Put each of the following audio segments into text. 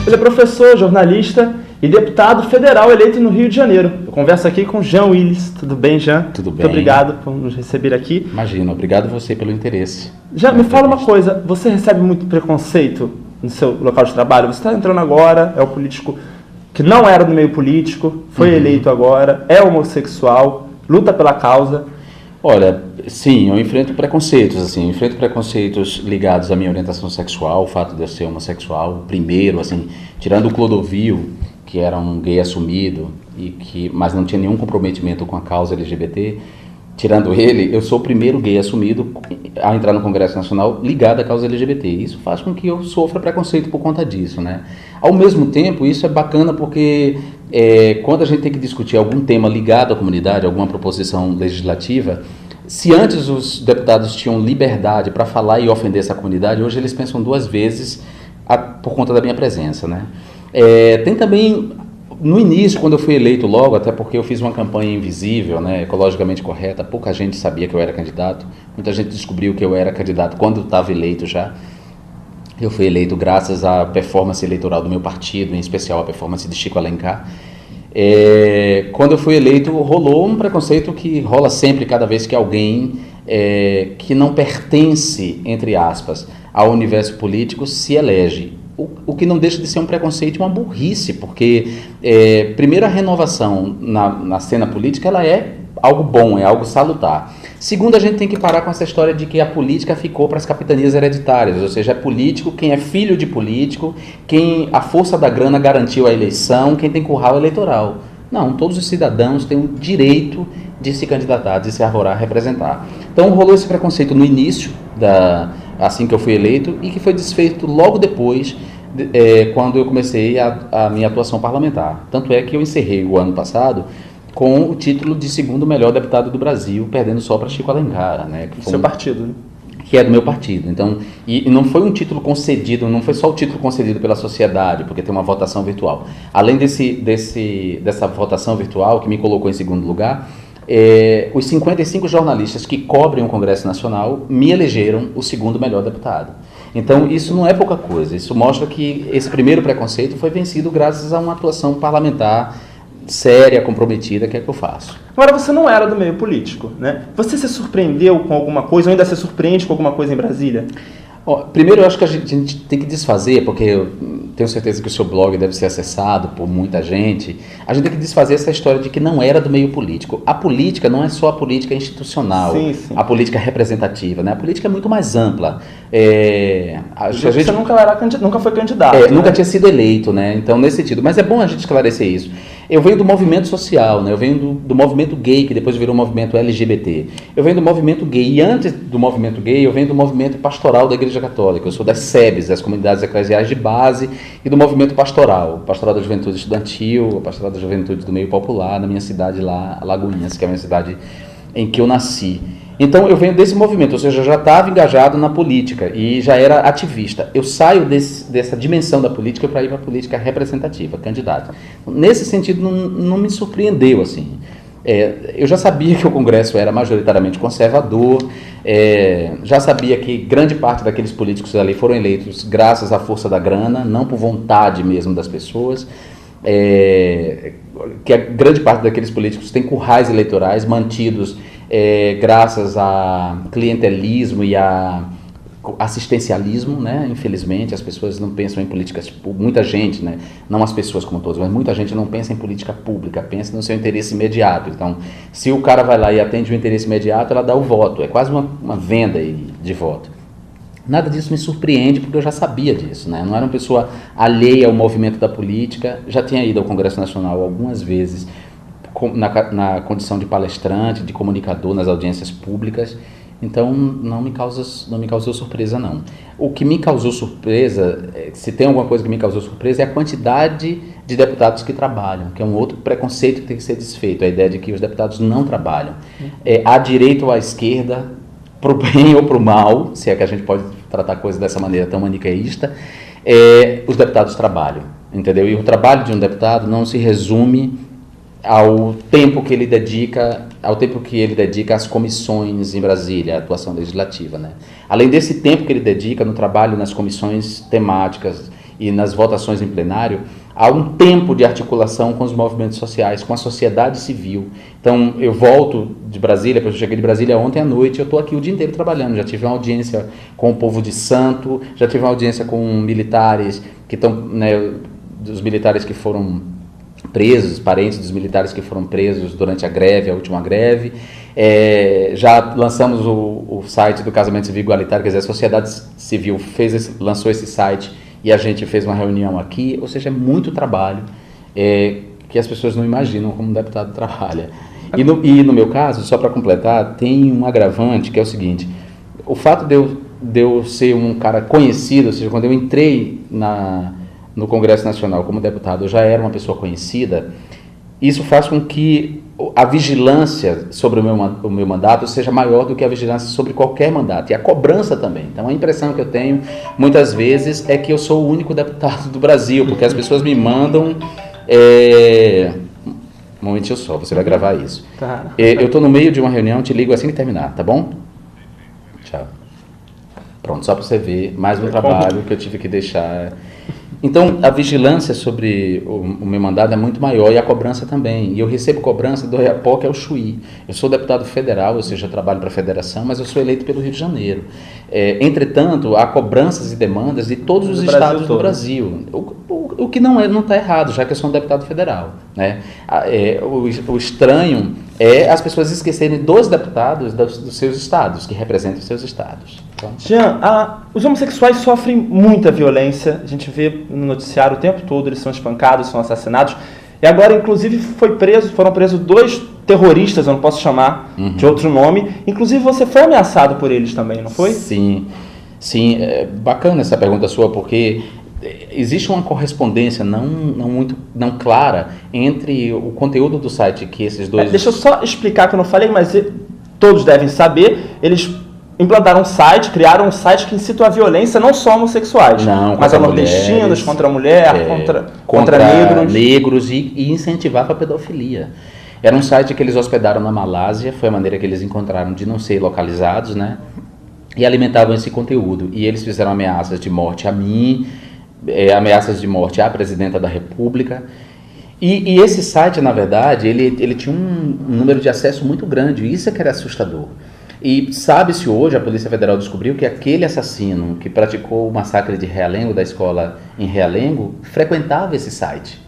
Ele é professor, jornalista e deputado federal eleito no Rio de Janeiro. Eu converso aqui com Jean Willis. Tudo bem, Jean? Tudo bem. Muito obrigado por nos receber aqui. Imagina, obrigado você pelo interesse. Jean, me fala uma coisa, você recebe muito preconceito no seu local de trabalho? Você está entrando agora, é um político que não era do meio político, foi eleito agora, é homossexual, luta pela causa. Olha, sim, eu enfrento preconceitos, assim, eu enfrento preconceitos ligados à minha orientação sexual, o fato de eu ser homossexual, primeiro, assim, tirando o Clodovil, que era um gay assumido, mas não tinha nenhum comprometimento com a causa LGBT, tirando ele, eu sou o primeiro gay assumido a entrar no Congresso Nacional ligado à causa LGBT. Isso faz com que eu sofra preconceito por conta disso, né? Ao mesmo tempo, isso é bacana porque quando a gente tem que discutir algum tema ligado à comunidade, alguma proposição legislativa, se antes os deputados tinham liberdade para falar e ofender essa comunidade, hoje eles pensam duas vezes por conta da minha presença, né? Tem também, no início, quando eu fui eleito logo, até porque eu fiz uma campanha invisível, né, ecologicamente correta, pouca gente sabia que eu era candidato, muita gente descobriu que eu era candidato quando eu estava eleito já. Eu fui eleito graças à performance eleitoral do meu partido, em especial a performance de Chico Alencar. Quando eu fui eleito, rolou um preconceito que rola sempre, cada vez que alguém que não pertence, entre aspas, ao universo político se elege. O que não deixa de ser um preconceito e uma burrice, porque, primeiro, a renovação na cena política ela é algo bom, é algo salutar. Segundo, a gente tem que parar com essa história de que a política ficou para as capitanias hereditárias, ou seja, é político quem é filho de político, quem a força da grana garantiu a eleição, quem tem curral eleitoral. Não, todos os cidadãos têm o direito de se candidatar, de se arvorar, representar. Então rolou esse preconceito no início, assim que eu fui eleito, e que foi desfeito logo depois, quando eu comecei a minha atuação parlamentar. Tanto é que eu encerrei o ano passado com o título de segundo melhor deputado do Brasil, perdendo só para Chico Alencar, né? Do seu partido, né? Que é do meu partido. Então, e não foi um título concedido, não foi só o título concedido pela sociedade, porque tem uma votação virtual. Além dessa votação virtual, que me colocou em segundo lugar, os 55 jornalistas que cobrem o Congresso Nacional me elegeram o segundo melhor deputado. Então, isso não é pouca coisa. Isso mostra que esse primeiro preconceito foi vencido graças a uma atuação parlamentar séria, comprometida, que é que eu faço. Agora, você não era do meio político, né? Você se surpreendeu com alguma coisa, ou ainda se surpreende com alguma coisa em Brasília? Primeiro, eu acho que a gente tem que desfazer, porque eu tenho certeza que o seu blog deve ser acessado por muita gente. A gente tem que desfazer essa história de que não era do meio político. A política não é só a política institucional, sim. A política representativa, né? A política é muito mais ampla. Você nunca foi candidato. Né? Nunca tinha sido eleito, né? Então, nesse sentido. Mas é bom a gente esclarecer isso. Eu venho do movimento social, né? Eu venho do movimento gay, que depois virou movimento LGBT. Eu venho do movimento gay, e antes do movimento gay, eu venho do movimento pastoral da Igreja Católica. Eu sou das SEBs, das Comunidades Eclesiais de Base, e do movimento pastoral, Pastoral da Juventude Estudantil, Pastoral da Juventude do Meio Popular, na minha cidade lá, Alagoinhas, que é a minha cidade em que eu nasci. Então, eu venho desse movimento, ou seja, eu já estava engajado na política e já era ativista. Eu saio dessa dimensão da política para ir para a política representativa, candidato. Nesse sentido, não me surpreendeu, assim. Eu já sabia que o Congresso era majoritariamente conservador, já sabia que grande parte daqueles políticos ali foram eleitos graças à força da grana, não por vontade mesmo das pessoas, que a grande parte daqueles políticos tem currais eleitorais mantidos graças a clientelismo e a assistencialismo, né? Infelizmente, as pessoas não pensam em políticas públicas, muita gente, né? Não as pessoas como todos, mas muita gente não pensa em política pública, pensa no seu interesse imediato. Então, se o cara vai lá e atende o interesse imediato, ela dá o voto, é quase uma venda de voto. Nada disso me surpreende, porque eu já sabia disso, né? Não era uma pessoa alheia ao movimento da política, já tinha ido ao Congresso Nacional algumas vezes, na condição de palestrante, de comunicador nas audiências públicas, então não me causou surpresa, não. O que me causou surpresa, se tem alguma coisa que me causou surpresa, é a quantidade de deputados que trabalham, que é um outro preconceito que tem que ser desfeito, a ideia de que os deputados não trabalham. À direita ou à esquerda, para o bem ou para o mal, se é que a gente pode tratar a coisa dessa maneira tão maniqueísta, os deputados trabalham, entendeu? E o trabalho de um deputado não se resume ao tempo que ele dedica às comissões em Brasília, à atuação legislativa, né? Além desse tempo que ele dedica no trabalho nas comissões temáticas e nas votações em plenário, há um tempo de articulação com os movimentos sociais, com a sociedade civil. Então, eu volto de Brasília, eu cheguei de Brasília ontem à noite, eu estou aqui o dia inteiro trabalhando, já tive uma audiência com o povo de Santo, já tive uma audiência com militares que estão, né, dos militares que foram presos, parentes dos militares que foram presos durante a greve, a última greve. Já lançamos o site do Casamento Civil Igualitário, quer dizer, a sociedade civil lançou esse site e a gente fez uma reunião aqui, ou seja, é muito trabalho que as pessoas não imaginam como um deputado trabalha. E no meu caso, só para completar, tem um agravante que é o seguinte: o fato de eu ser um cara conhecido, ou seja, quando eu entrei no Congresso Nacional como deputado, eu já era uma pessoa conhecida, isso faz com que a vigilância sobre o meu mandato seja maior do que a vigilância sobre qualquer mandato, e a cobrança também. Então, a impressão que eu tenho, muitas vezes, é que eu sou o único deputado do Brasil, porque as pessoas me mandam... Um momentinho só, você vai gravar isso. Tá. Eu estou no meio de uma reunião, te ligo assim que terminar, tá bom? Tchau. Pronto, só para você ver mais um trabalho que eu tive que deixar... Então, a vigilância sobre o meu mandato é muito maior e a cobrança também. E eu recebo cobrança do REAPOC, que é o Chuí. Eu sou deputado federal, ou seja, eu trabalho para a federação, mas eu sou eleito pelo Rio de Janeiro. Entretanto, há cobranças e demandas de todos os estados do Brasil. O que não está errado, já que eu sou um deputado federal, né? O estranho é as pessoas esquecerem dos deputados dos seus estados, que representam os seus estados. Então, Jean, os homossexuais sofrem muita violência, a gente vê no noticiário o tempo todo, eles são espancados, são assassinados, e agora inclusive foram presos 2 terroristas, eu não posso chamar de outro nome, inclusive você foi ameaçado por eles também, não foi? Sim, bacana essa pergunta sua, porque existe uma correspondência não clara entre o conteúdo do site que esses dois... Deixa eu só explicar que eu não falei, mas todos devem saber, eles implantaram um site, criaram um site que incita a violência não só homossexuais, mas a nordestinos, contra a mulher, contra negros e incentivar para a pedofilia. Era um site que eles hospedaram na Malásia, foi a maneira que eles encontraram de não ser localizados, né? E alimentavam esse conteúdo. E eles fizeram ameaças de morte a mim, ameaças de morte à presidenta da República. E esse site, na verdade, ele tinha um número de acesso muito grande, e isso é que era assustador. E sabe-se hoje, a Polícia Federal descobriu que aquele assassino que praticou o massacre de Realengo, da escola em Realengo, frequentava esse site.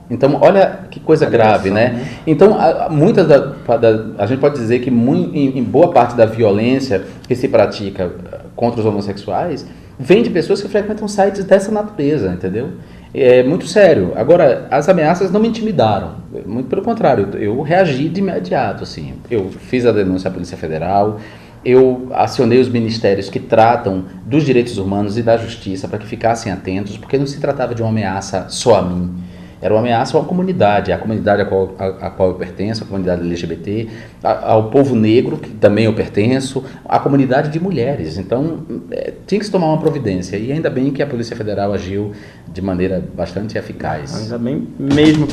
Então, olha que coisa grave, né? Então, a gente pode dizer que em boa parte da violência que se pratica contra os homossexuais vem de pessoas que frequentam sites dessa natureza, entendeu? É muito sério. Agora, as ameaças não me intimidaram, muito pelo contrário, eu reagi de imediato, assim. Eu fiz a denúncia à Polícia Federal, eu acionei os ministérios que tratam dos direitos humanos e da justiça para que ficassem atentos, porque não se tratava de uma ameaça só a mim. Era uma ameaça à comunidade a qual eu pertenço, a comunidade LGBT, ao povo negro, que também eu pertenço, à comunidade de mulheres. Então, tinha que se tomar uma providência. E ainda bem que a Polícia Federal agiu de maneira bastante eficaz. Ainda bem mesmo.